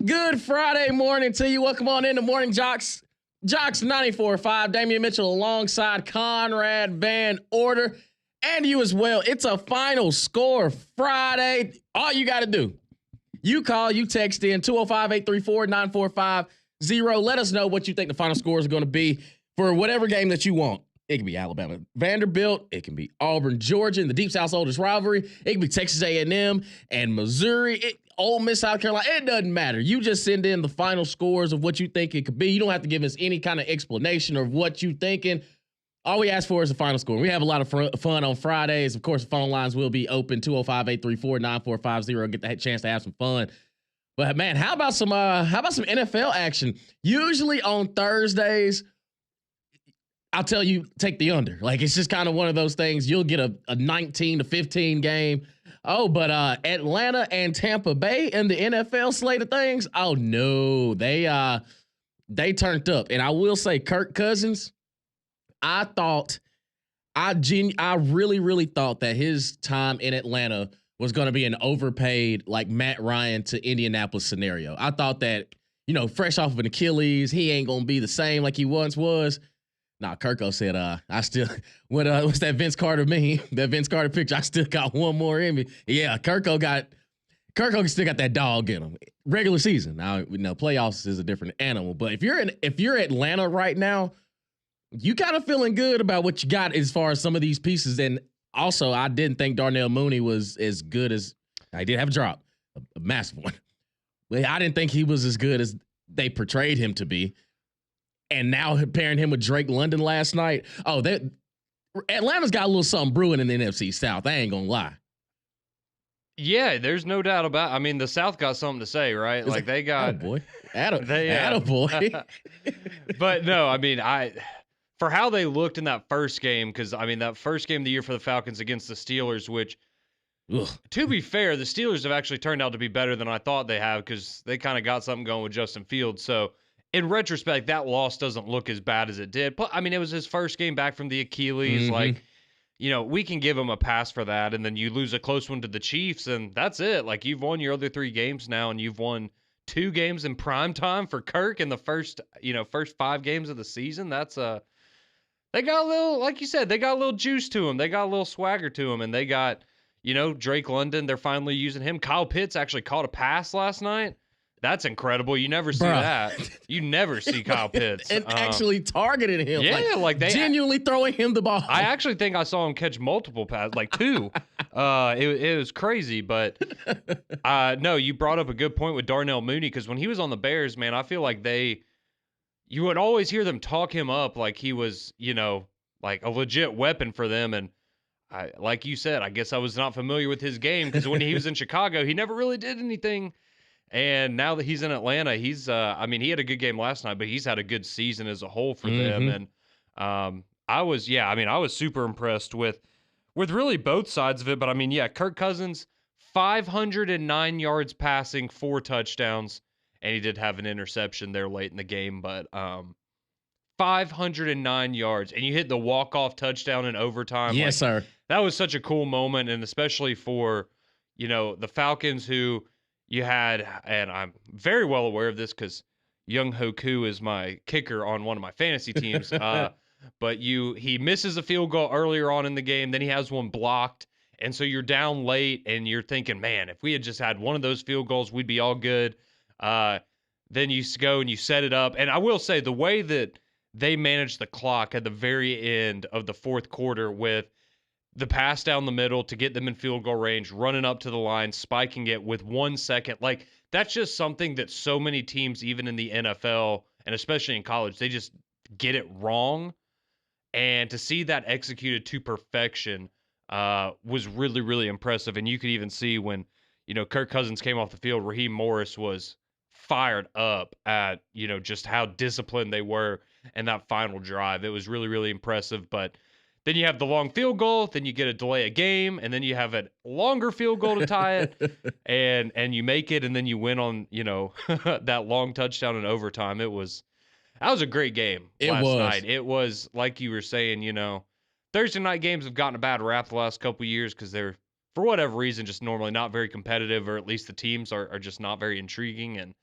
Good Friday morning to you. Welcome on in the Morning JOX. JOX 94.5. Damian Mitchell alongside Conrad Van Order. And you as well. It's a final score Friday. All you got to do, you call, you text in 205-834-9450. Let us know what you think the final scores are going to be for whatever game that you want. It can be Alabama, Vanderbilt. It can be Auburn, Georgia, in the Deep South's oldest rivalry. It can be Texas A&M and Missouri, Ole Miss, South Carolina. It doesn't matter. You just send in the final scores of what you think it could be. You don't have to give us any kind of explanation of what you're thinking. All we ask for is the final score. We have a lot of fun on Fridays. Of course, the phone lines will be open, 205-834-9450. Get the chance to have some fun. But, man, how about some NFL action? Usually on Thursdays, I'll tell you, take the under. Like, it's just kind of one of those things. You'll get a 19-15 game. Oh, but Atlanta and Tampa Bay in the NFL slate of things, oh, no. They turned up. And I will say, Kirk Cousins, I really, really thought that his time in Atlanta was going to be an overpaid, like, Matt Ryan to Indianapolis scenario. I thought that, fresh off of an Achilles, he ain't going to be the same like he once was. Nah, Kirko said, I still, what's that Vince Carter meme? That Vince Carter picture, I still got one more in me. Yeah, Kirko still got that dog in him. Regular season. Now, playoffs is a different animal. But if you're Atlanta right now, you kind of feeling good about what you got as far as some of these pieces. And also, I didn't think Darnell Mooney was as good as, I did have a drop, a massive one. But I didn't think he was as good as they portrayed him to be. And now pairing him with Drake London last night. Oh, Atlanta's got a little something brewing in the NFC South. I ain't going to lie. Yeah, there's no doubt about it. I mean, the South got something to say, right? Like, they got... Attaboy. Attaboy. But, no, I mean, for how they looked in that first game, because, I mean, that first game of the year for the Falcons against the Steelers, which, to be fair, the Steelers have actually turned out to be better than I thought they have because they kind of got something going with Justin Fields. So, in retrospect, that loss doesn't look as bad as it did. But, I mean, it was his first game back from the Achilles. Mm-hmm. Like, we can give him a pass for that. And then you lose a close one to the Chiefs, and that's it. Like, you've won your other 3 games now, and you've won 2 games in prime time for Kirk in the first 5 games of the season. That's they got a little, like you said, they got a little juice to him. They got a little swagger to him, and they got, Drake London. They're finally using him. Kyle Pitts actually caught a pass last night. That's incredible. You never see that. You never see Kyle Pitts. And actually targeted him. Yeah, like they genuinely throwing him the ball. I actually think I saw him catch multiple passes, like 2. It was crazy. But no, you brought up a good point with Darnell Mooney because when he was on the Bears, man, I feel like you would always hear them talk him up like he was, like a legit weapon for them. And like you said, I guess I was not familiar with his game because when he was in Chicago, he never really did anything. And now that he's in Atlanta, he's he had a good game last night, but he's had a good season as a whole for them. And I was super impressed with really both sides of it. But I mean, yeah, Kirk Cousins, 509 yards passing, 4 touchdowns, and he did have an interception there late in the game, but 509 yards, and you hit the walk-off touchdown in overtime. Yes, sir. That was such a cool moment, and especially for, the Falcons who you had, and I'm very well aware of this because Young Hoku is my kicker on one of my fantasy teams. But he misses a field goal earlier on in the game, then he has one blocked, and so you're down late, and you're thinking, man, if we had just had one of those field goals, we'd be all good. Then you go and you set it up, and I will say the way that they managed the clock at the very end of the fourth quarter with the pass down the middle to get them in field goal range, running up to the line, spiking it with 1 second. Like, that's just something that so many teams, even in the NFL and especially in college, they just get it wrong. And to see that executed to perfection was really, really impressive. And you could even see when, Kirk Cousins came off the field, Raheem Morris was fired up at, just how disciplined they were in that final drive. It was really, really impressive. But then you have the long field goal, then you get a delay a game, and then you have a longer field goal to tie it, and you make it, and then you win on, that long touchdown in overtime. That was a great game last night. It was, like you were saying, Thursday night games have gotten a bad rap the last couple of years because they're, for whatever reason, just normally not very competitive, or at least the teams are just not very intriguing. And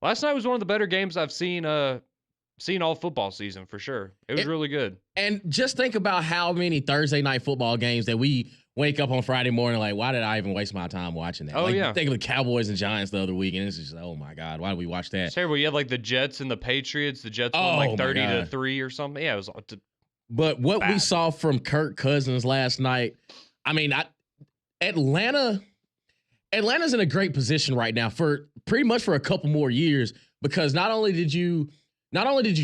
Last night was one of the better games I've seen all football season for sure. It was really good. And just think about how many Thursday night football games that we wake up on Friday morning like, why did I even waste my time watching that? Oh, like, yeah. Think of the Cowboys and Giants the other week, and it's just, oh, my God, why did we watch that? It's terrible. You had like the Jets and the Patriots. The Jets won like 30-3 or something. Yeah, it was But what bad. we saw from Kirk Cousins last night, I mean, Atlanta's in a great position right now for pretty much for a couple more years, because not only did you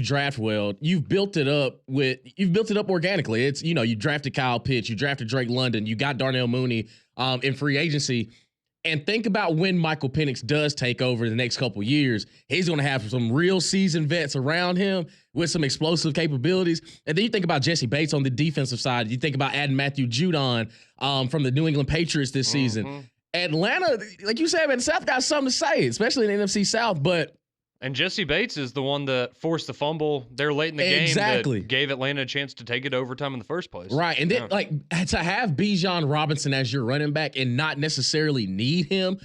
draft well, you've built it up organically. It's, you drafted Kyle Pitts, you drafted Drake London, you got Darnell Mooney in free agency. And think about when Michael Penix does take over the next couple years, he's going to have some real seasoned vets around him with some explosive capabilities. And then you think about Jesse Bates on the defensive side. You think about adding Matthew Judon from the New England Patriots this season. Atlanta, like you said, man, the South got something to say, especially in the NFC South. And Jesse Bates is the one that forced the fumble there late in the game that gave Atlanta a chance to take it overtime in the first place. Right. And then, to have Bijan Robinson as your running back and not necessarily need him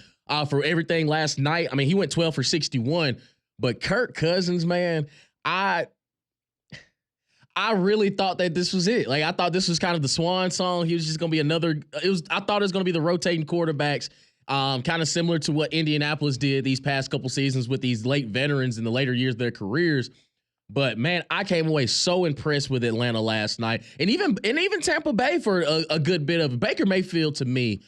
for everything last night. I mean, he went 12 for 61, but Kirk Cousins, man, I really thought that this was it. Like, I thought this was kind of the swan song. He was just going to be I thought it was going to be the rotating quarterbacks. Kind of similar to what Indianapolis did these past couple seasons with these late veterans in the later years of their careers. But man, I came away so impressed with Atlanta last night, and even Tampa Bay for a good bit of it. Baker Mayfield, to me,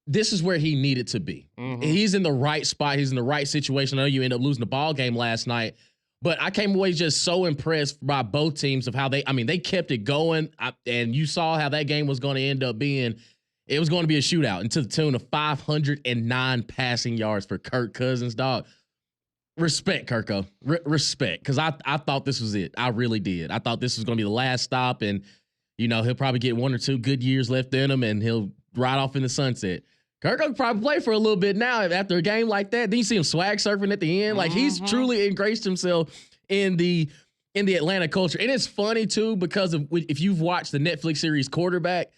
this is where he needed to be. He's in the right spot. He's in the right situation. I know you ended up losing the ball game last night, but I came away just so impressed by both teams of how they kept it going, and you saw how that game was going to end up being. It was going to be a shootout, and to the tune of 509 passing yards for Kirk Cousins, dog. Respect, Kirko. Respect, because I thought this was it. I really did. I thought this was going to be the last stop, and, he'll probably get 1 or 2 good years left in him, and he'll ride off in the sunset. Kirk will probably play for a little bit now after a game like that. Then you see him swag surfing at the end. Like, he's truly engraced himself in the Atlanta culture. And it's funny, too, because if you've watched the Netflix series Quarterback,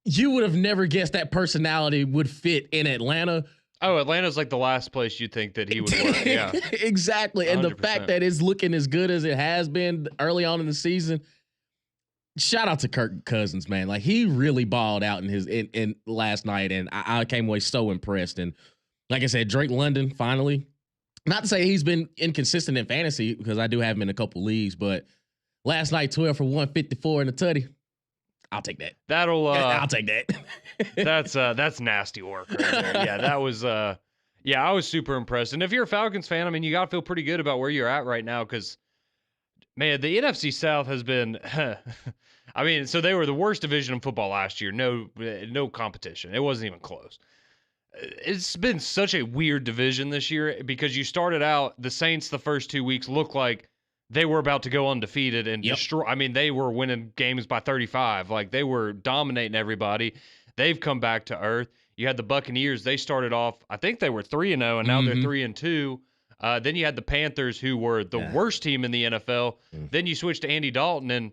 you would have never guessed that personality would fit in Atlanta. Oh, Atlanta's like the last place you'd think that he would work. Yeah, exactly. 100%. And the fact that it's looking as good as it has been early on in the season, shout out to Kirk Cousins, man. Like, he really balled out in last night, and I came away so impressed. And like I said, Drake London finally. Not to say he's been inconsistent in fantasy, because I do have him in a couple leagues, but last night 12 for 154 in the tutty. I'll take that. I'll take that. That's nasty work right there. Yeah, that was I was super impressed. And if you're a Falcons fan, I mean, you got to feel pretty good about where you're at right now, because, man, the NFC South has been I mean, so they were the worst division in football last year. No competition. It wasn't even close. It's been such a weird division this year, because you started out, the Saints the first 2 weeks looked like they were about to go undefeated and destroy. I mean, they were winning games by 35. Like, they were dominating everybody. They've come back to earth. You had the Buccaneers. They started off, I think they were 3-0, and now they're 3-2. Then you had the Panthers, who were the worst team in the NFL. Then you switched to Andy Dalton, and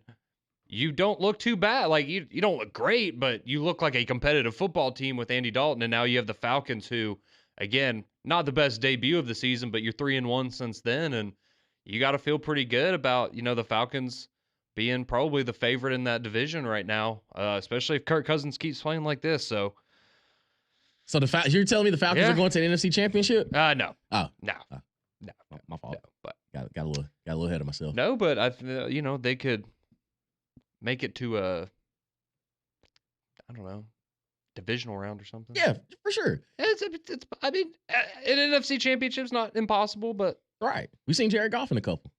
you don't look too bad. Like, you don't look great, but you look like a competitive football team with Andy Dalton. And now you have the Falcons, who, again, not the best debut of the season, but you're 3-1 since then, and you got to feel pretty good about, the Falcons being probably the favorite in that division right now, especially if Kirk Cousins keeps playing like this. So you're telling me the Falcons are going to the NFC Championship? No. Oh, no, my fault. No, but got a little ahead of myself. No, but they could make it to I don't know, divisional round or something. Yeah, for sure. It's I mean, an NFC Championship's not impossible, but. Right. We've seen Jared Goff in a couple.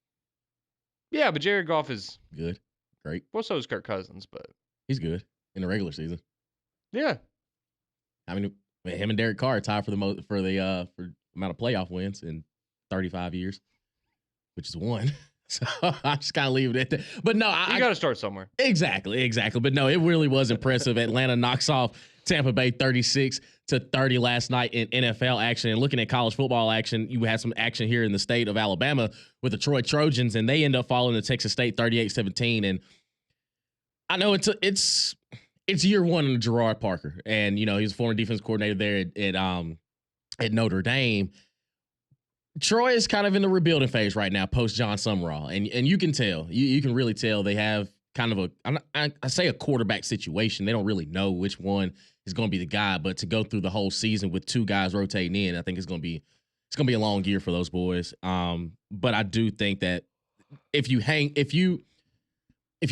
Yeah, but Jared Goff is good. Great. Well, so is Kirk Cousins, but he's good in the regular season. Yeah. I mean, him and Derek Carr are tied for the amount of playoff wins in 35 years, which is 1. So I just kind of leave it at that. But no, you got to start somewhere. Exactly. But no, it really was impressive. Atlanta knocks off Tampa Bay 36-30 last night in NFL action. And looking at college football action, you had some action here in the state of Alabama with the Troy Trojans, and they end up falling to Texas State 38-17. And I know it's year 1 in Gerard Parker, and he's a former defense coordinator there at Notre Dame. Troy is kind of in the rebuilding phase right now, post John Summerall, and you can tell, you can really tell they have kind of I say a quarterback situation. They don't really know which one is going to be the guy, but to go through the whole season with two guys rotating in, I think it's going to be a long year for those boys. But I do think that if you hang if you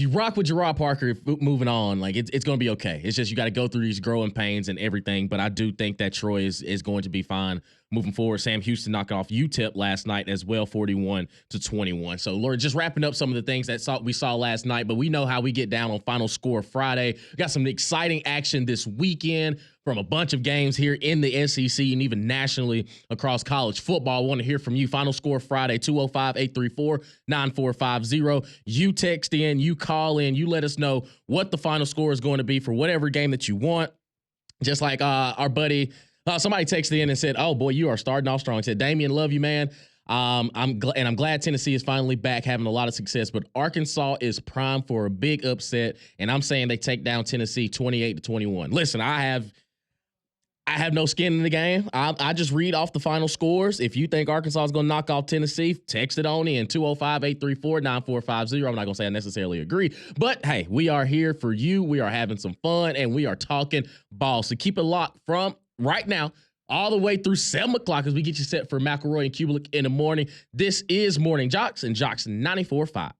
rock with Gerard Parker moving on, like it's going to be okay. It's just you got to go through these growing pains and everything. But I do think that Troy is going to be fine moving forward. Sam Houston knocking off UTEP last night as well, 41-21. So, Lord, just wrapping up some of the things that we saw last night. But we know how we get down on Final Score Friday. We got some exciting action this weekend from a bunch of games here in the SEC and even nationally across college football. I want to hear from you. Final Score Friday, 205-834-9450. You text in, you call in, you let us know what the final score is going to be for whatever game that you want. Just like our buddy, somebody texted in and said, "Oh boy, you are starting off strong." Said, "Damian, love you, man. I'm glad Tennessee is finally back, having a lot of success. But Arkansas is primed for a big upset, and I'm saying they take down Tennessee 28-21." Listen, I have no skin in the game. I just read off the final scores. If you think Arkansas is going to knock off Tennessee, text it on in 205-834-9450. I'm not going to say I necessarily agree, but hey, we are here for you. We are having some fun, and we are talking ball. So keep it locked from right now all the way through 7 o'clock as we get you set for McElroy and Kubelik in the morning. This is Morning JOX and JOX 94.5.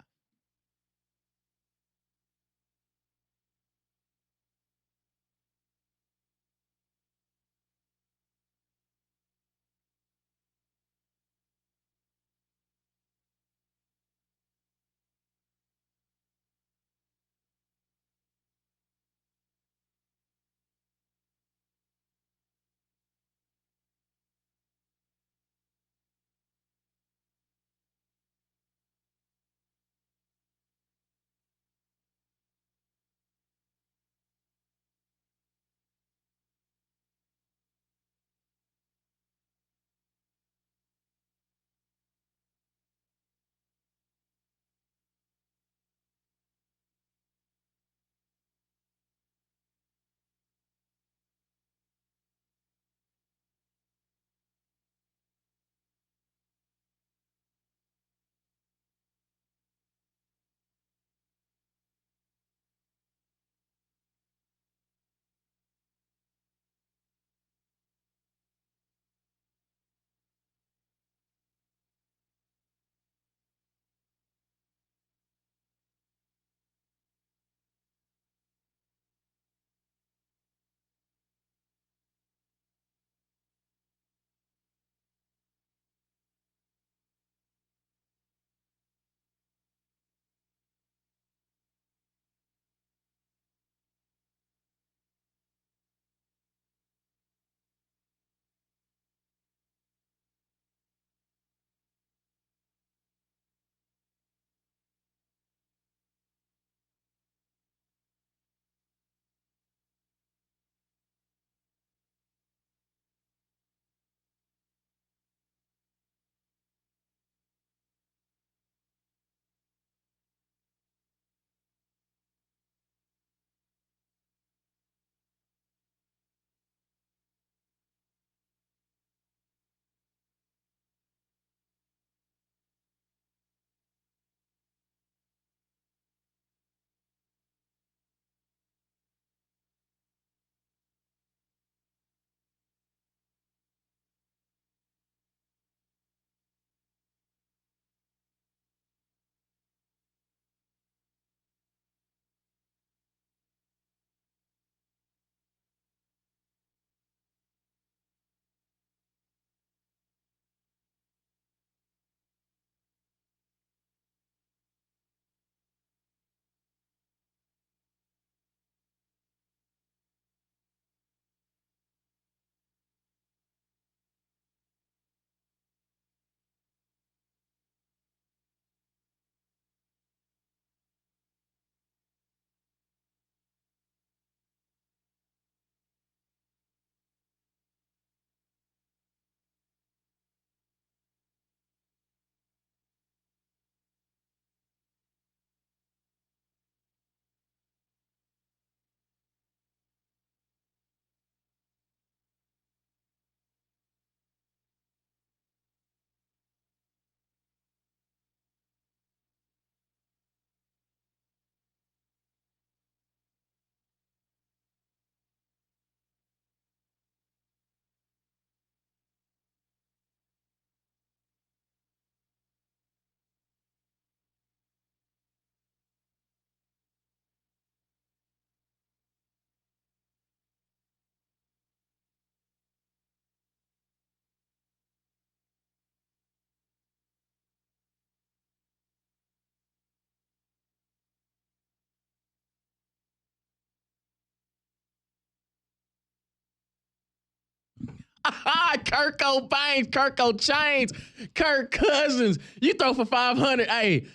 Kirk O'Baines, Kirk O'Chains, Kirk Cousins. You throw for 500. Hey,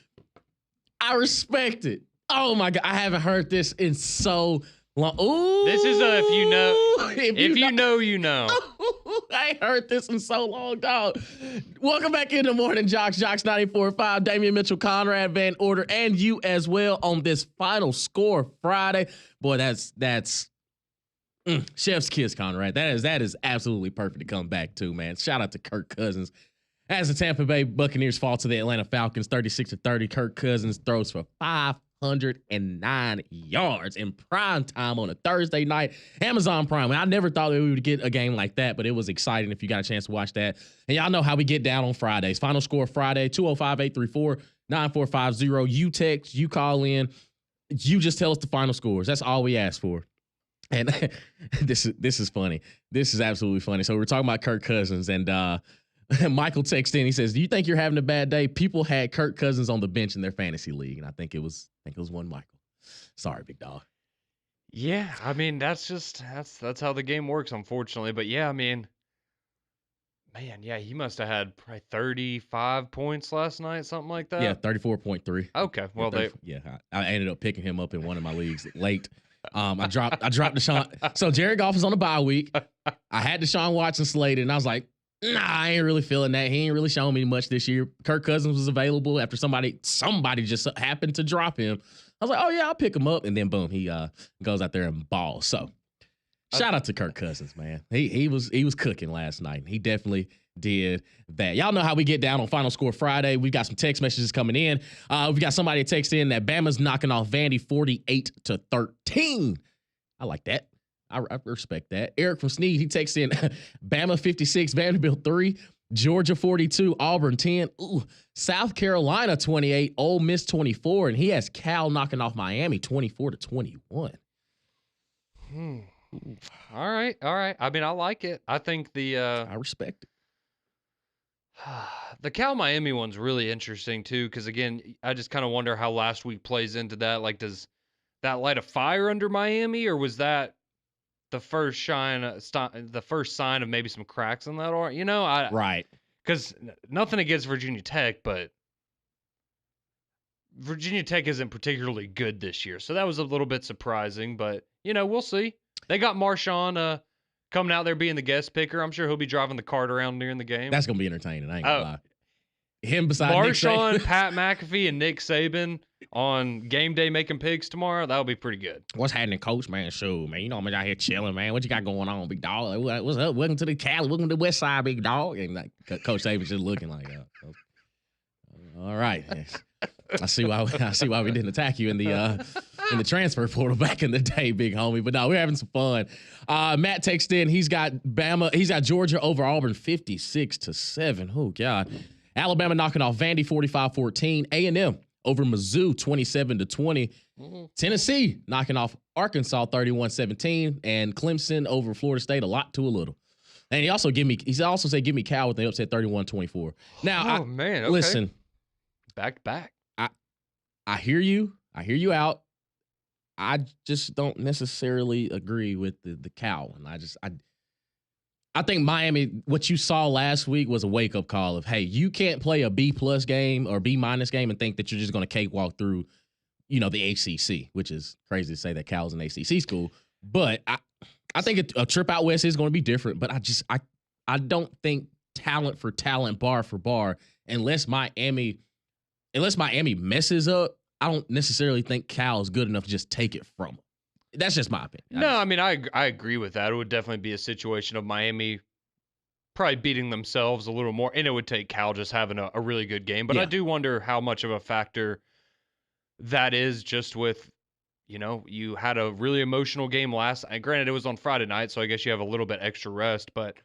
I respect it. Oh my God, I haven't heard this in so long. Ooh, This is a if you know, you know. I ain't heard this in so long, dog. Welcome back in the morning, JOX 94.5. Damian Mitchell, Conrad Van Order, and you as well on this final score Friday. Boy, that's chef's kiss, Conrad. That is absolutely perfect to come back to, man. Shout out to Kirk Cousins. As the Tampa Bay Buccaneers fall to the Atlanta Falcons 36-30, Kirk Cousins throws for 509 yards in prime time on a Thursday night. Amazon Prime. And I never thought that we would get a game like that, but it was exciting if you got a chance to watch that. And y'all know how we get down on Fridays. Final score Friday, 205-834-9450. You text, you call in, you just tell us the final scores. That's all we ask for. And this is funny. This is absolutely funny. So we're talking about Kirk Cousins, and Michael texts in. He says, "Do you think you're having a bad day? People had Kirk Cousins on the bench in their fantasy league, and I think it was one Michael. Sorry, big dog." Yeah, I mean that's how the game works, unfortunately. But yeah, I mean, man, yeah, he must have had probably 35 points last night, something like that. Yeah, 34.3. Okay, well I ended up picking him up in one of my leagues late. I dropped Deshaun. So Jared Goff is on a bye week. I had Deshaun Watson slated, and I was like, nah, I ain't really feeling that. He ain't really shown me much this year. Kirk Cousins was available after somebody just happened to drop him. I was like, oh yeah, I'll pick him up, and then boom, he goes out there and balls. So shout out to Kirk Cousins, man. He was cooking last night. He definitely did that. Y'all know how we get down on Final Score Friday. We've got some text messages coming in. We've got somebody text in that Bama's knocking off Vandy 48-13. I like that. I respect that. Eric from Sneed, he texts in Bama 56, Vanderbilt 3, Georgia 42, Auburn 10, South Carolina 28, Ole Miss 24, and he has Cal knocking off Miami 24-21. All right. I mean, I like it. I think I respect it. The Cal Miami one's really interesting too, because again, I just kind of wonder how last week plays into that. Like, does that light a fire under Miami, or was that the first sign of maybe some cracks in that? Or Right. Because nothing against Virginia Tech, but Virginia Tech isn't particularly good this year, so that was a little bit surprising. But we'll see. They got Marshawn coming out there being the guest picker. I'm sure he'll be driving the cart around during the game. That's gonna be entertaining. I ain't gonna lie. Him beside Marshawn, Nick Saban. Pat McAfee, and Nick Saban on game day making picks tomorrow. That'll be pretty good. What's happening, Coach? Man, show, man. I'm out here chilling, man. What you got going on, big dog? What's up? Welcome to the Cali. Welcome to the West Side, big dog. And like Coach Saban's just looking like that. All right. I see why we didn't attack you in the transfer portal back in the day, big homie. But no, we're having some fun. Matt texted in. He's got Georgia over Auburn 56-7. Oh God. Alabama knocking off Vandy 45-14. A&M over Mizzou 27-20. Tennessee knocking off Arkansas 31-17. And Clemson over Florida State a lot to a little. And he also said give me Cal with the upset 31-24. Now, man, okay. Listen. Back to back. I hear you. I hear you out. I just don't necessarily agree with the Cal. And I think Miami, what you saw last week was a wake-up call of, hey, you can't play a B+ game or B- game and think that you're just going to cakewalk through, the ACC, which is crazy to say that Cal's an ACC school. But I think a trip out west is going to be different. But I don't think talent for talent, bar for bar, unless Miami messes up, I don't necessarily think Cal is good enough to just take it from them. That's just my opinion. No, I mean, I agree with that. It would definitely be a situation of Miami probably beating themselves a little more, and it would take Cal just having a really good game. But I do wonder how much of a factor that is just with, you had a really emotional game last night. Granted, it was on Friday night, so I guess you have a little bit extra rest. But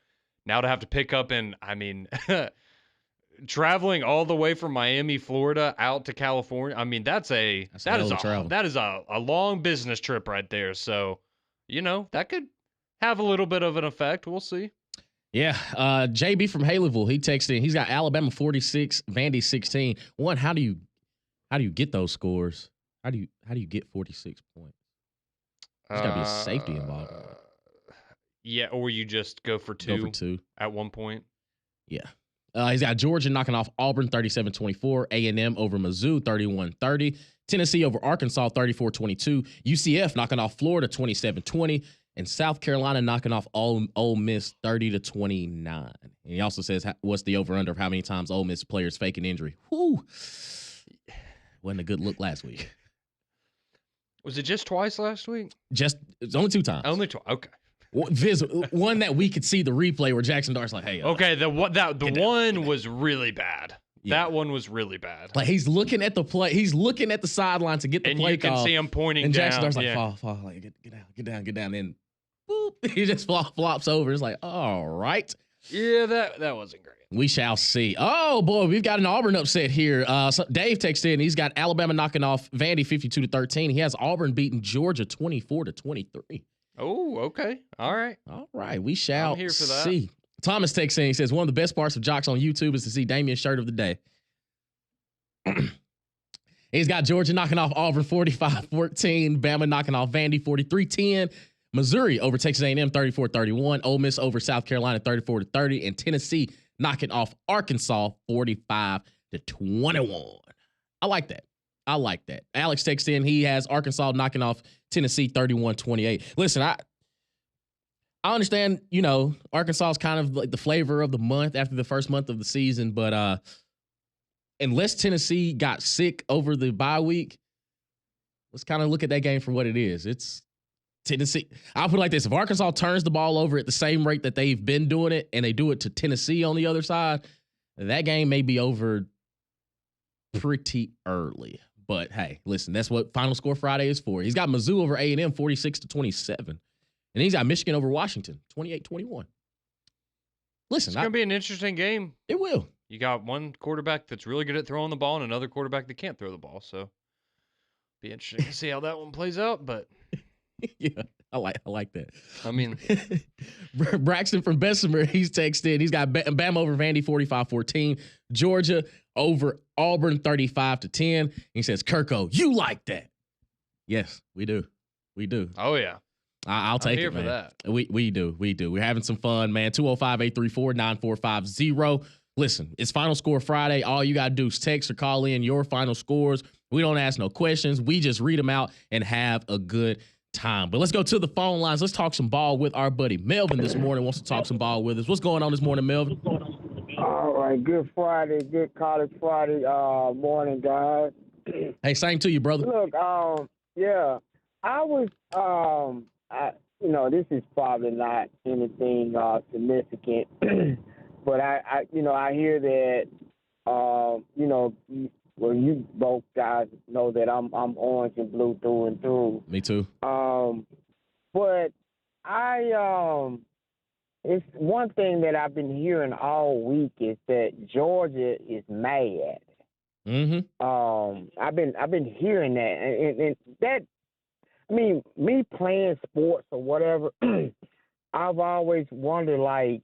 now to have to pick up traveling all the way from Miami, Florida, out to California. I mean, that is a long business trip right there. So, that could have a little bit of an effect. We'll see. Yeah. JB from Haleyville, he texted in. He's got Alabama 46, Vandy 16. One, how do you get those scores? How do you get 46 points? There's got to be a safety involved. Yeah, or you just go for two at one point. Yeah. He's got Georgia knocking off Auburn 37-24, A&M over Mizzou 31-30, Tennessee over Arkansas 34-22, UCF knocking off Florida 27-20, and South Carolina knocking off Ole Miss 30-29. And he also says what's the over-under of how many times Ole Miss players fake an injury. Whew. Wasn't a good look last week. Was it just twice last week? It's only 2 times. Only twice. Okay. One that we could see the replay where Jackson Dart's like, hey. Okay, the one was really bad. Yeah. That one was really bad. Like he's looking at the play. He's looking at the sideline to get the play call. And you can see him pointing and down. And Jackson Dart's like, fall, like, get down. And boop, he just flops over. It's like, all right. Yeah, that wasn't great. We shall see. Oh, boy, we've got an Auburn upset here. So Dave texted in. He's got Alabama knocking off Vandy 52-13. He has Auburn beating Georgia 24-23. Oh, okay. All right. All right. We shall I'm here for that. see. Thomas texts in. He says, one of the best parts of JOX on YouTube is to see Damien's shirt of the day. He's got Georgia knocking off Auburn 45-14. Bama knocking off Vandy 43-10. Missouri over Texas A&M 34-31. Ole Miss over South Carolina 34-30. And Tennessee knocking off Arkansas 45-21. I like that. Alex texts in. He has Arkansas knocking off Tennessee 31-28. Listen, I understand, Arkansas is kind of like the flavor of the month after the first month of the season, but unless Tennessee got sick over the bye week, let's kind of look at that game for what it is. It's Tennessee. I'll put it like this. If Arkansas turns the ball over at the same rate that they've been doing it and they do it to Tennessee on the other side, that game may be over pretty early. But hey, listen, that's what Final Score Friday is for. He's got Mizzou over A&M 46-27. And he's got Michigan over Washington 28-21. Listen, it's going to be an interesting game. It will. You got one quarterback that's really good at throwing the ball and another quarterback that can't throw the ball. So be interesting to see how that one plays out. But yeah, I like that. I mean, Braxton from Bessemer, he's texted. He's got Bama over Vandy 45-14. Georgia over Auburn 35-10. He says, Kirko, you like that? Yes, we do. Oh yeah. I'll take it, man. For that. We do. We're having some fun, man. 205-834-9450. Listen, it's Final Score Friday. All you got to do is text or call in your final scores. We don't ask no questions. We just read them out and have a good time. But let's go to the phone lines. Let's talk some ball with our buddy Melvin this morning. Wants to talk some ball with us. What's going on this morning, Melvin? All right. Good Friday. Good College Friday morning, guys. Hey, same to you, brother. Look, yeah, I was, this is probably not anything significant, but I hear that, well, you both guys know that I'm orange and blue through and through. Me too. But it's one thing that I've been hearing all week is that Georgia is mad. Mm-hmm. I've been hearing that, and that, I mean, me playing sports or whatever, I've always wondered, like,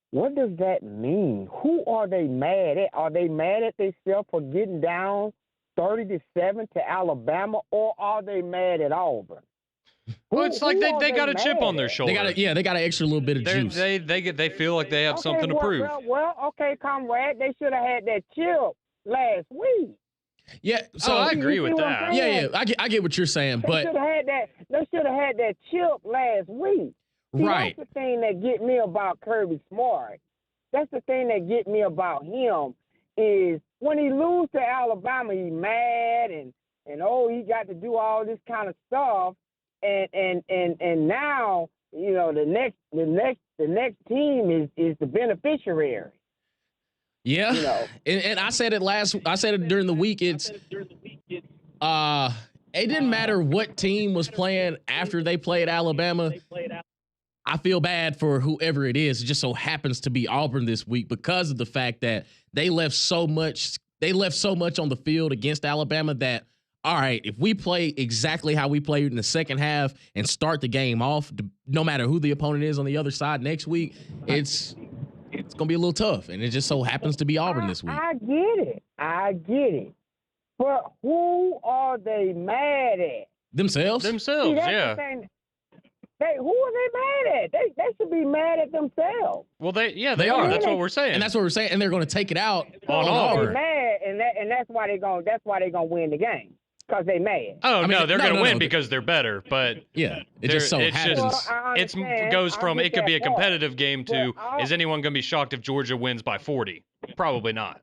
what does that mean? Who are they mad at? Are they mad at themselves for getting down 30-7 to Alabama, or are they mad at Auburn? Well, it's like they got a chip on their shoulder. They got an extra little bit of juice. They feel like they have something to prove. Well, okay, comrade, they should have had that chip last week. Yeah, so I agree with that. Yeah, I get what you're saying, but they should have had that chip last week. See, right. That's the thing that get me about Kirby Smart. That's the thing that get me about him is when he lose to Alabama, he's mad and he got to do all this kind of stuff, and now the next team is the beneficiary. Yeah, and I said it during the week. It didn't matter what team was playing after they played Alabama. I feel bad for whoever it is. It just so happens to be Auburn this week because of the fact that they left so much on the field against Alabama that, all right, if we play exactly how we played in the second half and start the game off, no matter who the opponent is on the other side next week, it's going to be a little tough. And it just so happens to be Auburn this week. I get it. But who are they mad at? Themselves, See, yeah. who are they mad at? They should be mad at themselves. Well, they They are. are. That's what we're saying. And that's what we're saying. And they're going to take it out on On They Auburn. mad, and that's why they're gonna win the game because they mad. Oh, I mean, no, they're no, going to no, win no. because they're better. But Yeah, it they're- just so it's happens. just- Well, I it understand. goes I from get it could be a that part. competitive game to But is anyone going to be shocked if Georgia wins by 40? Probably not.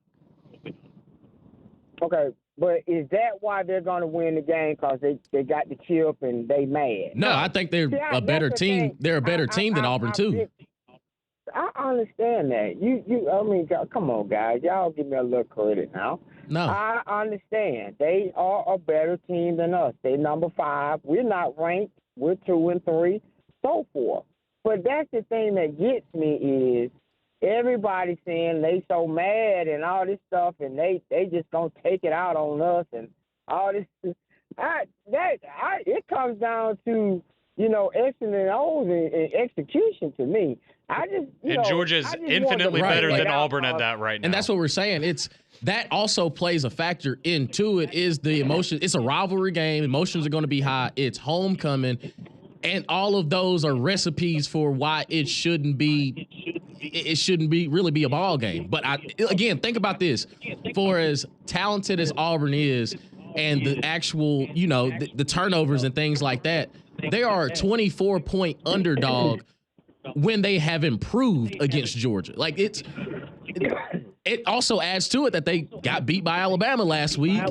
Okay, but is that why they're gonna win the game? Because they got the chip and they mad? No, I think they're See, a better that's the team. thing. They're a better team than Auburn, too. I understand that. I mean, come on, guys. Y'all give me a little credit now. No. I understand. They are a better team than us. They're number 5. We're not ranked. We're 2 and 3, so forth. But that's the thing that gets me is everybody saying they so mad and all this stuff, and they just gonna take it out on us and all this. It comes down to X's and O's and execution to me. I just And Georgia's I just want infinitely to better bring than it out, Auburn at that right now. And that's what we're saying. That also plays a factor into it is the emotion. It's a rivalry game. Emotions are going to be high. It's homecoming. And all of those are recipes for why it shouldn't be really be a ball game. But again, think about this. For as talented as Auburn is and the actual, the turnovers and things like that, they are a 24-point underdog when they have improved against Georgia. Like it also adds to it that they got beat by Alabama last week,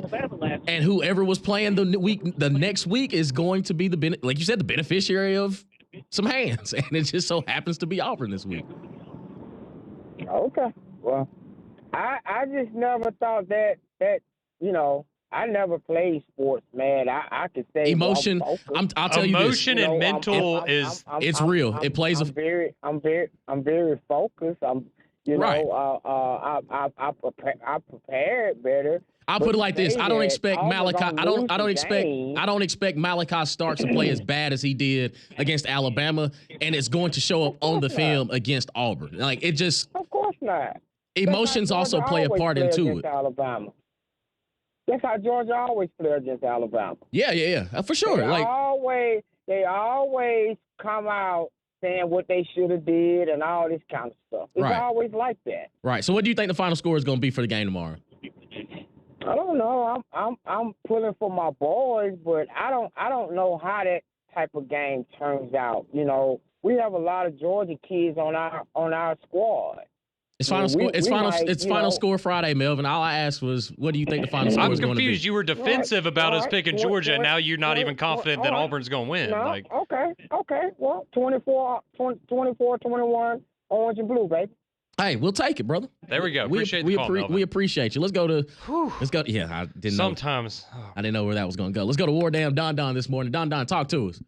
and whoever was playing the next week is going to be like you said, the beneficiary of some hands, and it just so happens to be Auburn this week. Okay, well, I just never thought that I never played sports, man. I could say Emotion. I'll tell you this. Emotion and mental is it's real. It plays. I'm very focused. I'm Right. I prepared better. I'll put it like this: I don't expect Malachi. I don't expect expect Malachi Starks to play as bad as he did against Alabama, and it's going to show up on the film against Auburn. Like it just. Of course not. Emotions also play a part into it. Alabama. That's how Georgia always play against Alabama. Yeah, for sure. They always come out saying what they should have did and all this kind of stuff. It's Right. always like that. Right. So, what do you think the final score is going to be for the game tomorrow? I don't know. I'm pulling for my boys, but I don't know how that type of game turns out. We have a lot of Georgia kids on our squad. It's final score. It's final score Friday, Melvin. All I asked was, what do you think the final score I'm is going to be? confused. You were defensive about us picking Georgia, and now you're not even confident that all right. Auburn's going to win. No, okay. Well, 24-21, orange and blue, baby. Hey, we'll take it, brother. There we go. Appreciate the call, Melvin. We appreciate you. Let's go. Yeah, I didn't know. Sometimes. I didn't know where that was going to go. Let's go to War Dam Don this morning. Don, talk to us.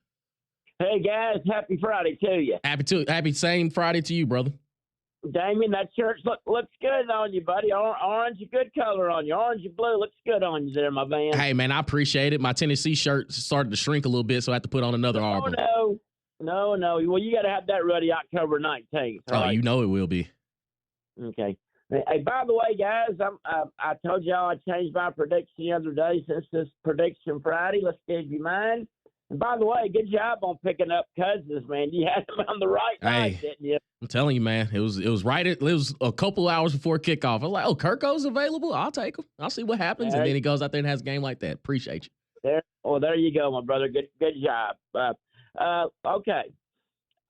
Hey, guys. Happy Friday to you. Happy same Friday to you, brother. Damien, that shirt looks good on you, buddy. Orange, a good color on you. Orange and blue looks good on you there, my man. Hey, man, I appreciate it. My Tennessee shirt started to shrink a little bit, so I have to put on another Auburn. No. Well, you got to have that ready October 19th. Oh, right? you know it will be. Okay. Hey, by the way, guys, I told y'all I changed my prediction the other day since this prediction Friday. Let's give you mine. And by the way, good job on picking up Cousins, man. You had him on the right night, didn't you? I'm telling you, man. It was right. It was a couple hours before kickoff. I was like, oh, Kirko's available. I'll take him. I'll see what happens. And then he goes out there and has a game like that. Appreciate you. There you go, my brother. Good job. Okay.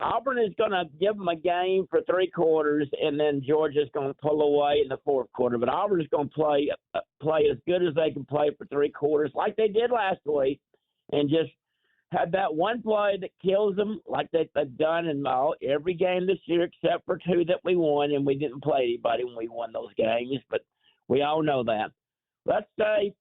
Auburn is going to give them a game for 3 quarters, and then Georgia's going to pull away in the 4th quarter. But Auburn is going to play as good as they can play for 3 quarters, like they did last week, and just have that one play that kills them, like they've done in every game this year except for 2 that we won, and we didn't play anybody when we won those games. But we all know that. Let's say.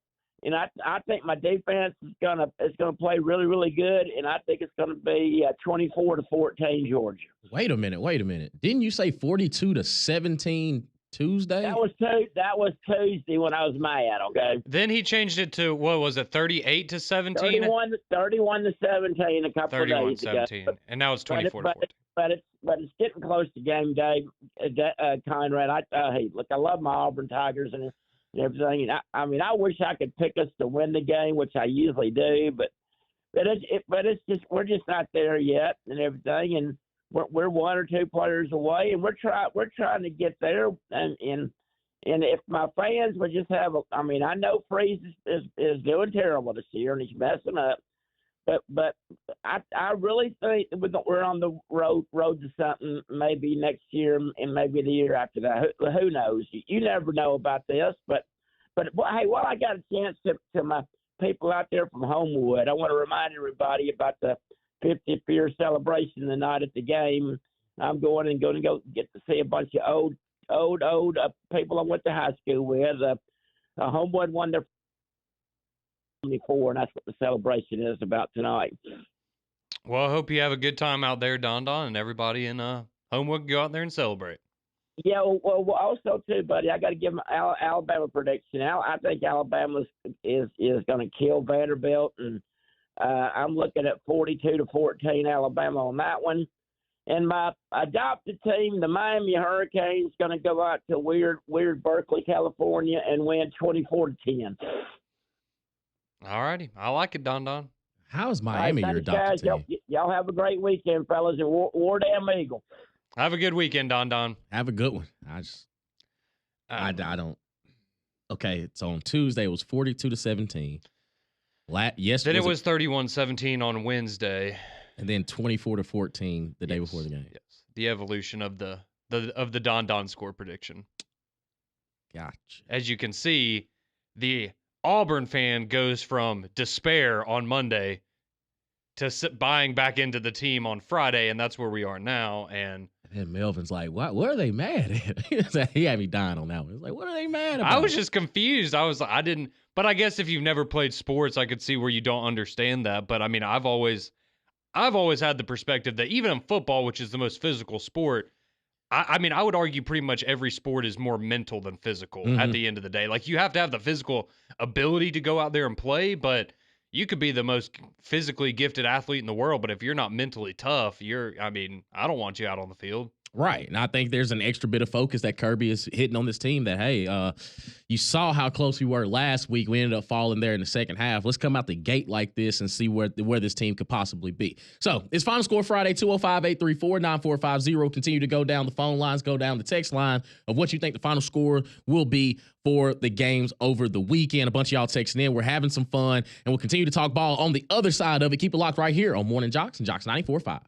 And I think my defense is gonna play really, really good, and I think it's gonna be 24-14 Georgia. Wait a minute. Didn't you say 42-17 Tuesday? That was Tuesday when I was mad. Okay. Then he changed it to what was it? 38-17. 31-17 a couple of days ago. 31-17, and now it's 24-14. But it's getting close to game day, Conrad. Hey, look, I love my Auburn Tigers and everything. I wish I could pick us to win the game, which I usually do, but but it's just we're just not there yet and everything, and we're one or two players away, and we're trying to get there, and if my fans would just have, I mean, I know Freeze is doing terrible this year and he's messing up, but I really think we're on the road to something maybe next year and maybe the year after that. Who knows? You never know about this, but hey, while I got a chance to my people out there from Homewood, I want to remind everybody about the 50th year celebration tonight at the game. I'm going to go get to see a bunch of old people I went to high school with. Homewood won their 74, and that's what the celebration is about tonight. Well, I hope you have a good time out there, Don, and everybody in Homewood can go out there and celebrate. Yeah, well, also too, buddy, I got to give my Alabama prediction. I think Alabama is going to kill Vanderbilt, and I'm looking at 42-14 Alabama on that one. And my adopted team, the Miami Hurricanes, going to go out to weird Berkeley, California, and win 24-10. All righty, I like it, Don. How is Miami your adopted guys. team? Y'all have a great weekend, fellas, and War Damn Eagle. Have a good weekend, Don. Have a good one. I don't. Okay, so on Tuesday it was 42-17. Yes, then it was 31-17 on Wednesday, and then 24-14 the day before the game. Yes, the evolution of the Don score prediction. Gotcha. As you can see, the Auburn fan goes from despair on Monday to buying back into the team on Friday, and that's where we are now. And then Melvin's like, "What are they mad at?" He had me dying on that one. He's like, "What are they mad about?" I was just confused. I didn't. But I guess if you've never played sports, I could see where you don't understand that. But I mean, I've always had the perspective that even in football, which is the most physical sport, I mean, I would argue pretty much every sport is more mental than physical at the end of the day. Like, you have to have the physical ability to go out there and play, but you could be the most physically gifted athlete in the world, but if you're not mentally tough, I don't want you out on the field. Right. And I think there's an extra bit of focus that Kirby is hitting on this team that, hey, you saw how close we were last week. We ended up falling there in the second half. Let's come out the gate like this and see where this team could possibly be. So it's Final Score Friday, 205-834-9450. Continue to go down the phone lines, go down the text line of what you think the final score will be for the games over the weekend. A bunch of y'all texting in. We're having some fun, and we'll continue to talk ball on the other side of it. Keep it locked right here on Morning JOX and JOX 94.5.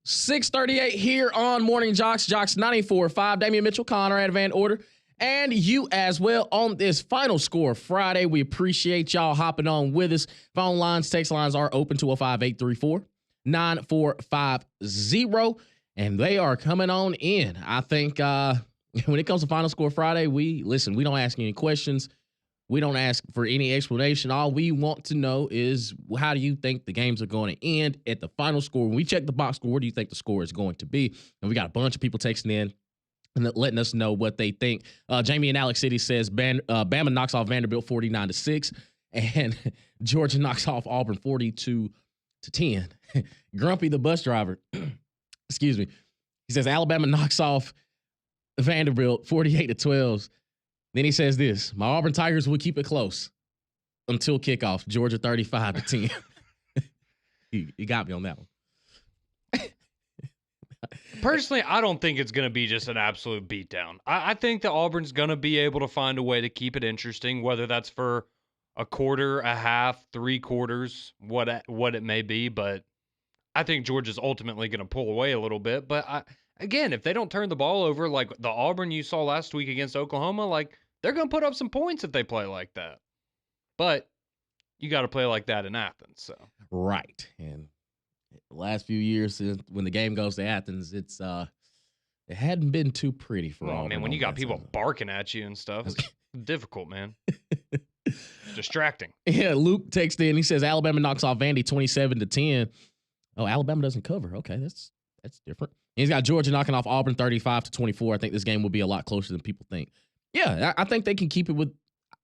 6:38 here on Morning Jocks, Jocks 94.5. Damian Mitchell, Conrad Van Order, and you as well on this Final Score Friday. We appreciate y'all hopping on with us. Phone lines, text lines are open, 205-834-9450, and they are coming on in. I think when it comes to Final Score Friday, we don't ask any questions. We don't ask for any explanation. All we want to know is, how do you think the games are going to end at the final score? When we check the box score, where do you think the score is going to be? And we got a bunch of people texting in and letting us know what they think. Jamie in Alex City says Bama knocks off Vanderbilt 49-6, and Georgia knocks off Auburn 42-10. Grumpy the bus driver, excuse me, he says Alabama knocks off Vanderbilt 48-12. Then he says this: my Auburn Tigers will keep it close until kickoff. Georgia 35-10. He got me on that one. Personally, I don't think it's going to be just an absolute beatdown. I think that Auburn's going to be able to find a way to keep it interesting, whether that's for a quarter, a half, 3 quarters, what it may be. But I think Georgia's ultimately going to pull away a little bit. But again, if they don't turn the ball over like the Auburn you saw last week against Oklahoma, like, they're going to put up some points if they play like that. But you got to play like that in Athens. So right. And the last few years, when the game goes to Athens, it hadn't been too pretty for Auburn. Man, when you got people barking at you and stuff, it's difficult, man. Distracting. Yeah, Luke texted in. He says Alabama knocks off Vandy 27-10. Oh, Alabama doesn't cover. Okay, that's different. He's got Georgia knocking off Auburn 35-24. I think this game will be a lot closer than people think. Yeah, I think they can keep it with.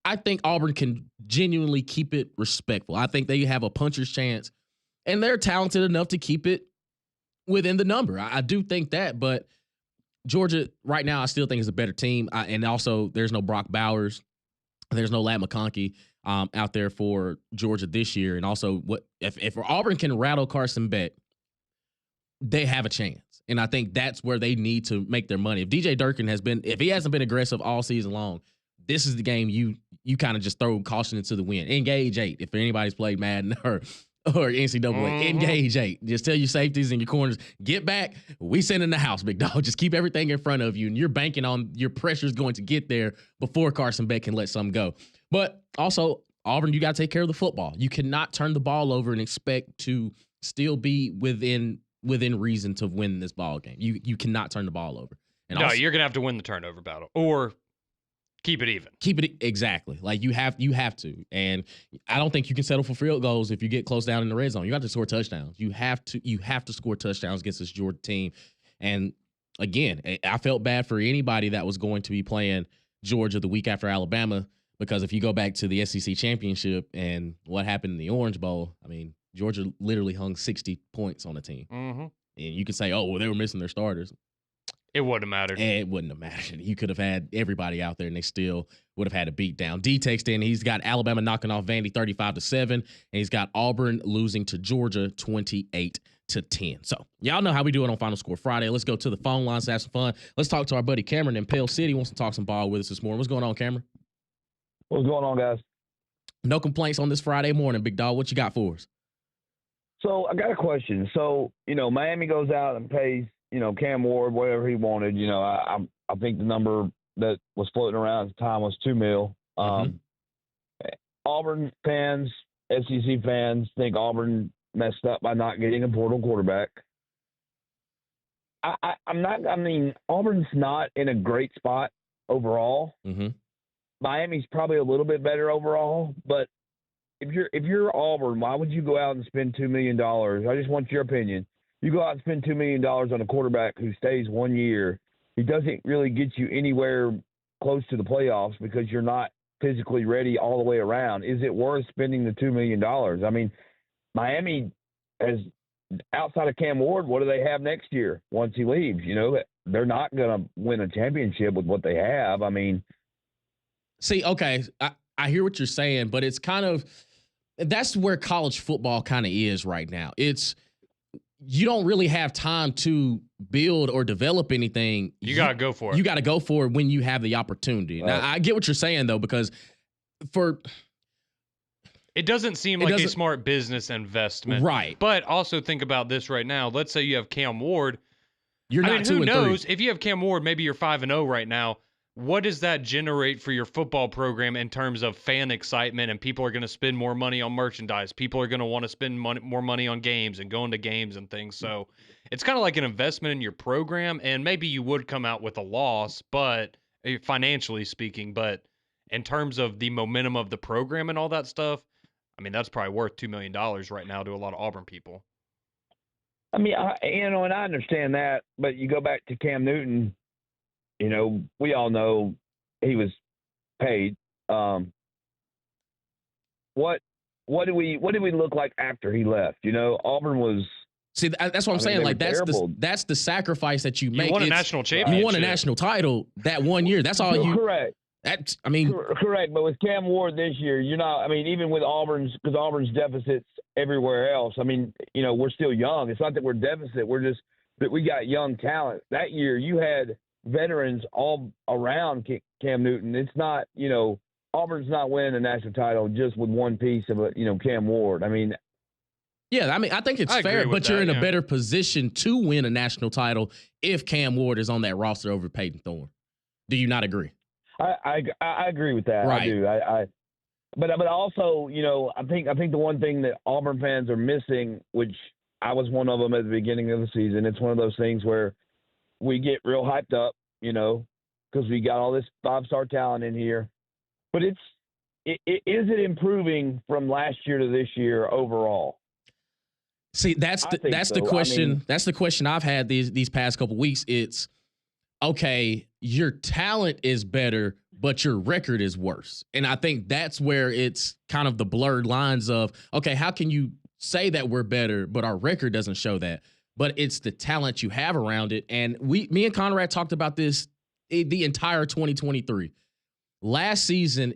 I think Auburn can genuinely keep it respectful. I think they have a puncher's chance, and they're talented enough to keep it within the number. I do think that, but Georgia right now, I still think is a better team. And also, there's no Brock Bowers, there's no Ladd McConkey out there for Georgia this year. And also, if Auburn can rattle Carson Beck, they have a chance. And I think that's where they need to make their money. If DJ Durkin if he hasn't been aggressive all season long, this is the game you kind of just throw caution into the wind. Engage 8. If anybody's played Madden or NCAA, engage 8. Just tell your safeties and your corners, get back. We send in the house, big dog. Just keep everything in front of you, and you're banking on your pressure's going to get there before Carson Beck can let something go. But also, Auburn, you got to take care of the football. You cannot turn the ball over and expect to still be within reason to win this ball game. You cannot turn the ball over. And no, also, you're gonna have to win the turnover battle or keep it even. Keep it exactly. Like you have to. And I don't think you can settle for field goals if you get close down in the red zone. You have to score touchdowns. You have to score touchdowns against this Georgia team. And again, I felt bad for anybody that was going to be playing Georgia the week after Alabama, because if you go back to the SEC championship and what happened in the Orange Bowl, I mean, Georgia literally hung 60 points on the team. Mm-hmm. And you can say, oh, well, they were missing their starters. It wouldn't have mattered. It wouldn't have mattered. You could have had everybody out there, and they still would have had a beat down. D takes in. He's got Alabama knocking off Vandy 35-7, and he's got Auburn losing to Georgia 28-10. So y'all know how we do it on Final Score Friday. Let's go to the phone lines to have some fun. Let's talk to our buddy Cameron in Pale City. He wants to talk some ball with us this morning. What's going on, Cameron? What's going on, guys? No complaints on this Friday morning, big dog. What you got for us? So I got a question. So, Miami goes out and pays, Cam Ward whatever he wanted. I think the number that was floating around at the time was $2 million. Auburn fans, SEC fans think Auburn messed up by not getting a portal quarterback. Auburn's not in a great spot overall. Mm-hmm. Miami's probably a little bit better overall, but if you're Auburn, why would you go out and spend $2 million? I just want your opinion. You go out and spend $2 million on a quarterback who stays 1 year. He doesn't really get you anywhere close to the playoffs because you're not physically ready all the way around. Is it worth spending the $2 million? I mean, Miami has, outside of Cam Ward, what do they have next year once he leaves? They're not going to win a championship with what they have. I mean, see, okay, I hear what you're saying, but it's kind of – that's where college football kind of is right now. You don't really have time to build or develop anything. You got to go for it. You got to go for it when you have the opportunity. Right. Now, I get what you're saying, though, because It doesn't seem like a smart business investment. Right. But also think about this right now. Let's say you have Cam Ward. You're not 2-3. Who knows? If you have Cam Ward, maybe you're 5-0 right now. What does that generate for your football program in terms of fan excitement? And people are going to spend more money on merchandise. People are going to want to spend more money on games and going to games and things. So it's kind of like an investment in your program. And maybe you would come out with a loss, but financially speaking, but in terms of the momentum of the program and all that stuff, I mean, that's probably worth $2 million right now to a lot of Auburn people. I mean, and I understand that, but you go back to Cam Newton. We all know he was paid. What did we look like after he left? Auburn was. See, that's what I'm saying. Like that's the sacrifice that you make. You won a national championship. You won a national title that 1 year. That's all you. Correct. Correct. But with Cam Ward this year, you're not. I mean, even with Auburn's deficits everywhere else. I mean, we're still young. It's not that we're deficit. We're just that we got young talent. That year, you had veterans all around Cam Newton. It's not, Auburn's not winning a national title just with one piece of Cam Ward. I mean, yeah, I mean, I think it's fair, but you're in a better position to win a national title if Cam Ward is on that roster over Peyton Thorne. Do you not agree? I agree with that. Right. I do. But also, I think the one thing that Auburn fans are missing, which I was one of them at the beginning of the season, it's one of those things where we get real hyped up, because we got all this 5-star talent in here. But is it improving from last year to this year overall? See, that's the question. I mean, that's the question I've had these past couple weeks. It's okay, your talent is better, but your record is worse. And I think that's where it's kind of the blurred lines of, okay, how can you say that we're better, but our record doesn't show that? But it's the talent you have around it. And me and Conrad talked about this the entire 2023. Last season,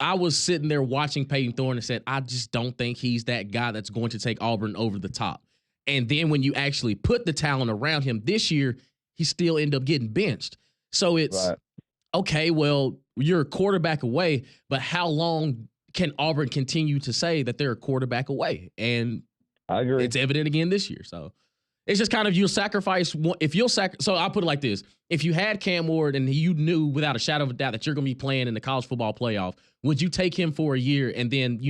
I was sitting there watching Peyton Thorne and said, I just don't think he's that guy that's going to take Auburn over the top. And then when you actually put the talent around him this year, he still ended up getting benched. So it's, okay, well, you're a quarterback away, but how long can Auburn continue to say that they're a quarterback away? And I agree. It's evident again this year. So it's just kind of you'll sacrifice. So I'll put it like this. If you had Cam Ward and you knew without a shadow of a doubt that you're going to be playing in the college football playoff, would you take him for a year and then,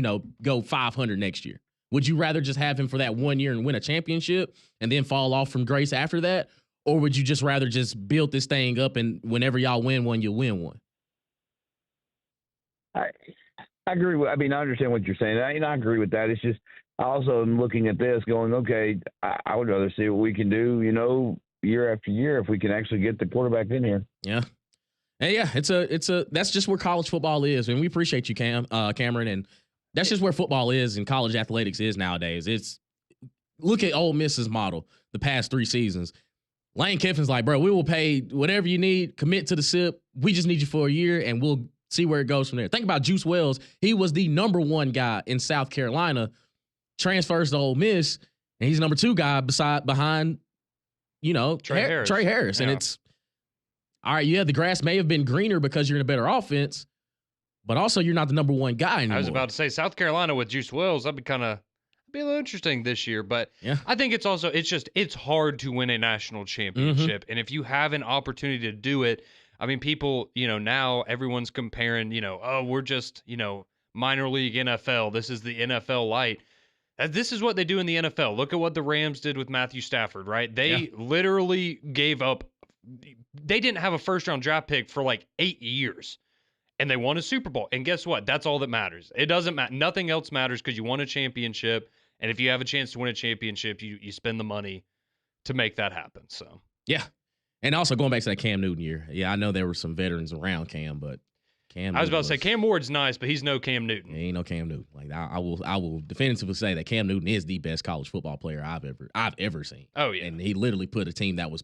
go 500 next year? Would you rather just have him for that 1 year and win a championship and then fall off from grace after that? Or would you just rather just build this thing up and whenever y'all win one, you'll win one? I agree. I understand what you're saying. I agree with that. It's just, I also am looking at this going, okay, I would rather see what we can do, year after year if we can actually get the quarterback in here. Yeah. And yeah, that's just where college football is. And we appreciate you, Cameron. And that's just where football is and college athletics is nowadays. Look at Ole Miss's model the past 3 seasons. Lane Kiffin's like, bro, we will pay whatever you need, commit to the SIP. We just need you for a year and we'll see where it goes from there. Think about Juice Wells. He was the number 1 guy in South Carolina, transfers to Ole Miss, and he's number 2 guy behind, Trey Harris. Yeah. And it's, all right, yeah, the grass may have been greener because you're in a better offense, but also you're not the number 1 guy anymore. I was about to say South Carolina with Juice Wells, that'd be a little interesting this year, but yeah. I think it's hard to win a national championship. And if you have an opportunity to do it, people, now everyone's comparing, we're just, minor league NFL. This is the NFL light. This is what they do in the NFL. Look at what the Rams did with Matthew Stafford, right? They literally gave up. They didn't have a first-round draft pick for like 8 years, and they won a Super Bowl. And guess what? That's all that matters. It doesn't matter. Nothing else matters because you won a championship. And if you have a chance to win a championship, you spend the money to make that happen. So yeah, and also going back to that Cam Newton year. Yeah, I know there were some veterans around Cam, but Cam. I was about to say Cam Ward's nice, but he's no Cam Newton. He ain't no Cam Newton. Like I will definitively say that Cam Newton is the best college football player I've ever seen. Oh yeah, and he literally put a team that was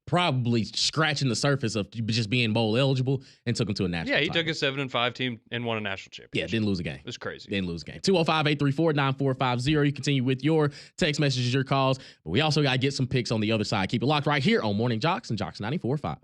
probably scratching the surface of just being bowl eligible and took them to a national. Yeah, he title. took a 7-5 team and won a national championship. Yeah, didn't lose a game. It was crazy. Didn't lose a game. 205-834-9450. You continue with your text messages, your calls, but we also got to get some picks on the other side. Keep it locked right here on Morning JOX and JOX 94.5.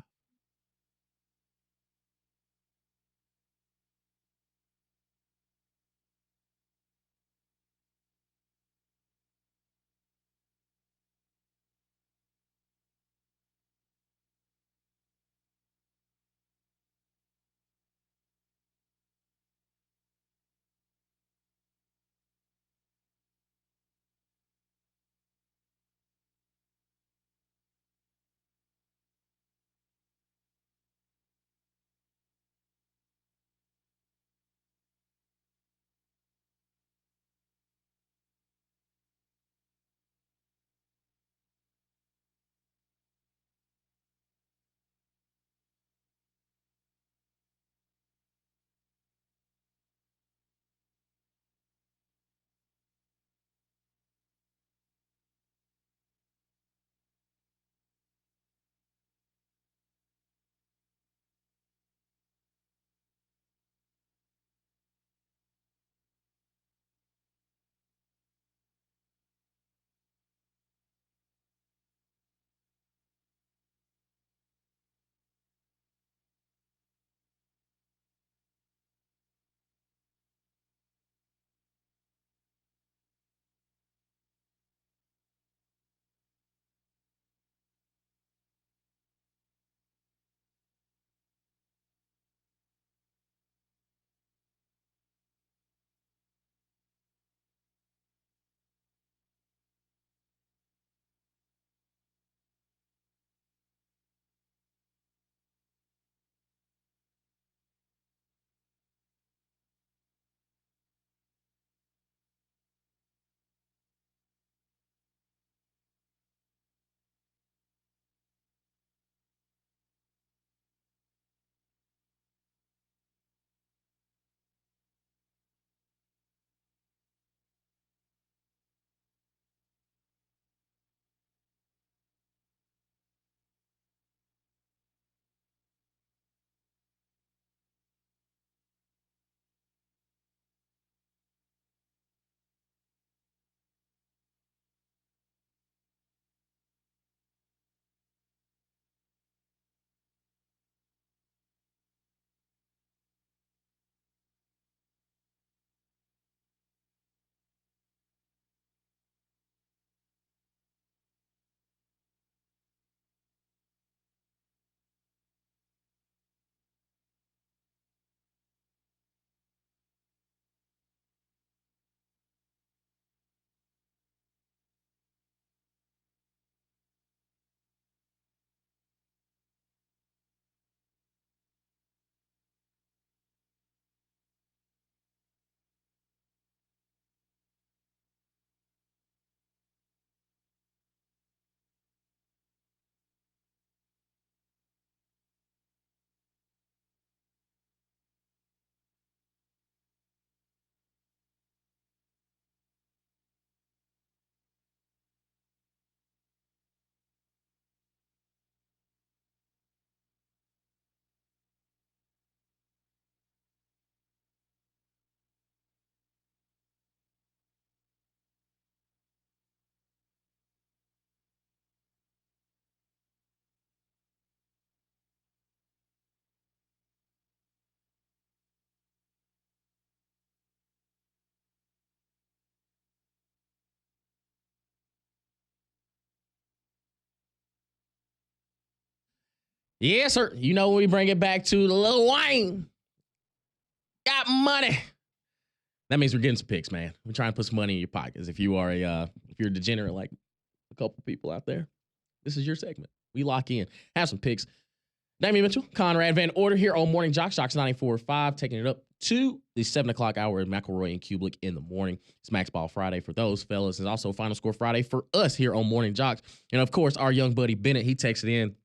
Yes, sir. You know, we bring it back to Lil Wayne. Got money. That means we're getting some picks, man. We're trying to put some money in your pockets. If you are if you're a degenerate like a couple people out there, this is your segment. We lock in. Have some picks. Damian Mitchell, Conrad Van Order here on Morning JOX, JOX 94.5, taking it up to the 7 o'clock hour of McElroy and Kublik in the morning. Smacks Ball Friday for those fellas, and also Final Score Friday for us here on Morning JOX. And of course, our young buddy Bennett, he texted in.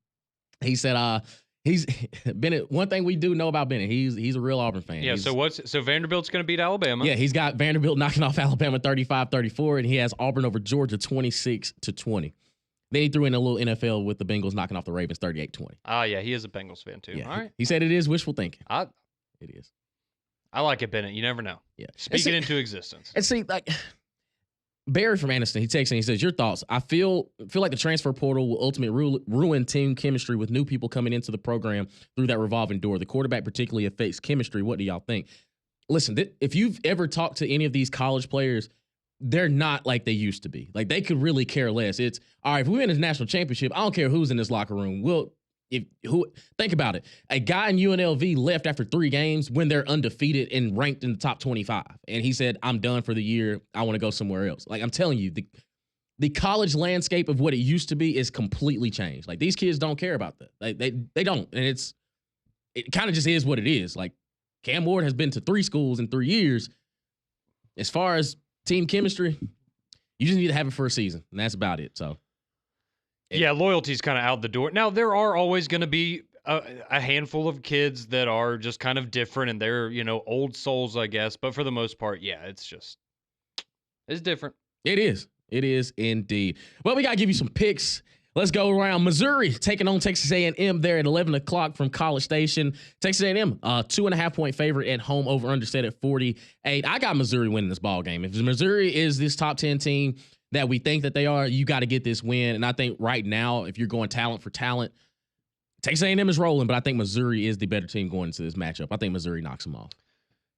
He said, he's Bennett. One thing we do know about Bennett, he's a real Auburn fan. Yeah. So Vanderbilt's going to beat Alabama. Yeah, he's got Vanderbilt knocking off Alabama 35-34, and he has Auburn over Georgia 26-20. Then he threw in a little NFL with the Bengals knocking off the Ravens 38-20. Ah, yeah, he is a Bengals fan too. Yeah, all right. He said it is wishful thinking. It is. I like it, Bennett. You never know. Yeah. Speak it into existence. And see, like Barry from Aniston, he texts and he says, your thoughts. I feel like the transfer portal will ultimately ruin team chemistry with new people coming into the program through that revolving door. The quarterback particularly affects chemistry. What do y'all think? Listen, if you've ever talked to any of these college players, they're not like they used to be. Like, they could really care less. It's, all right, if we win this national championship, I don't care who's in this locker room. Think about it. A guy in UNLV left after 3 games when they're undefeated and ranked in the top 25. And he said, I'm done for the year. I want to go somewhere else. Like, I'm telling you, the college landscape of what it used to be is completely changed. Like, these kids don't care about that. They don't. And it kind of just is what it is. Like, Cam Ward has been to 3 schools in 3 years. As far as team chemistry, you just need to have it for a season, and that's about it. So, yeah, loyalty's kind of out the door. Now, there are always going to be a handful of kids that are just kind of different, and they're, old souls, I guess. But for the most part, yeah, it's different. It is. It is indeed. Well, we got to give you some picks. Let's go around. Missouri taking on Texas A&M there at 11 o'clock from College Station. Texas A&M, 2.5-point favorite at home, over under set at 48. I got Missouri winning this ball game. If Missouri is this top 10 team that we think that they are, you got to get this win. And I think right now, if you're going talent for talent, Texas A&M is rolling, but I think Missouri is the better team going into this matchup. I think Missouri knocks them off.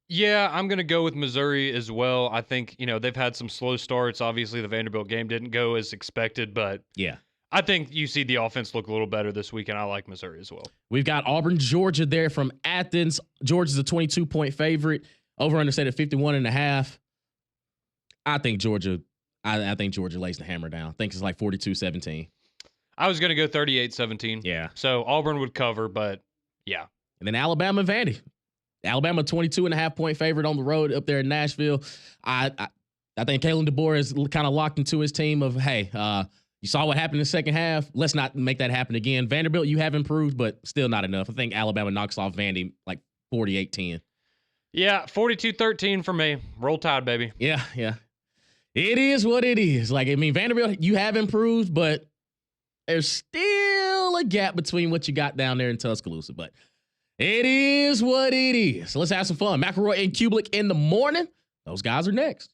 Yeah, I'm going to go with Missouri as well. I think, they've had some slow starts. Obviously, the Vanderbilt game didn't go as expected, but yeah. I think you see the offense look a little better this week, and I like Missouri as well. We've got Auburn, Georgia there from Athens. Georgia's a 22-point favorite. Over under set at 51.5. I think Georgia lays the hammer down. I think it's like 42-17. I was going to go 38-17. Yeah. So Auburn would cover, but yeah. And then Alabama and Vandy. Alabama 22.5-point favorite on the road up there in Nashville. I think Kalen DeBoer is kind of locked into his team of, hey, you saw what happened in the second half. Let's not make that happen again. Vanderbilt, you have improved, but still not enough. I think Alabama knocks off Vandy like 48-10. Yeah, 42-13 for me. Roll Tide, baby. Yeah. It is what it is. Like, I mean, Vanderbilt, you have improved, but there's still a gap between what you got down there in Tuscaloosa. But it is what it is. So let's have some fun. McElroy and Kublik in the morning. Those guys are next.